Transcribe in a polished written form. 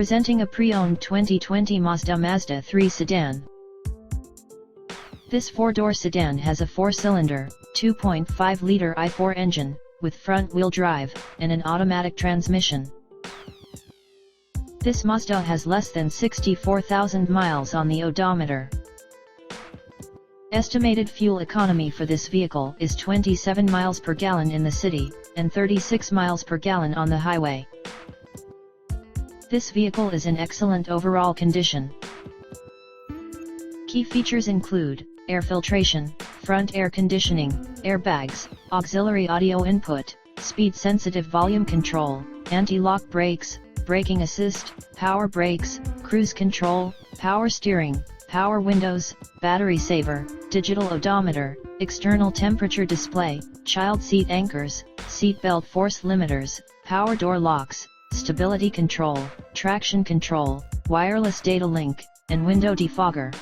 Presenting a pre-owned 2020 Mazda Mazda3 Sedan. This four-door sedan has a four-cylinder, 2.5-liter i4 engine, with front-wheel drive, and an automatic transmission. This Mazda has less than 64,000 miles on the odometer. Estimated fuel economy for this vehicle is 27 miles per gallon in the city, and 36 miles per gallon on the highway. This vehicle is in excellent overall condition. Key features include air filtration, front air conditioning, airbags, auxiliary audio input, speed-sensitive volume control, anti-lock brakes, braking assist, power brakes, cruise control, power steering, power windows, battery saver, digital odometer, external temperature display, child seat anchors, seat belt force limiters, power door locks, stability control, traction control, wireless data link, and window defogger.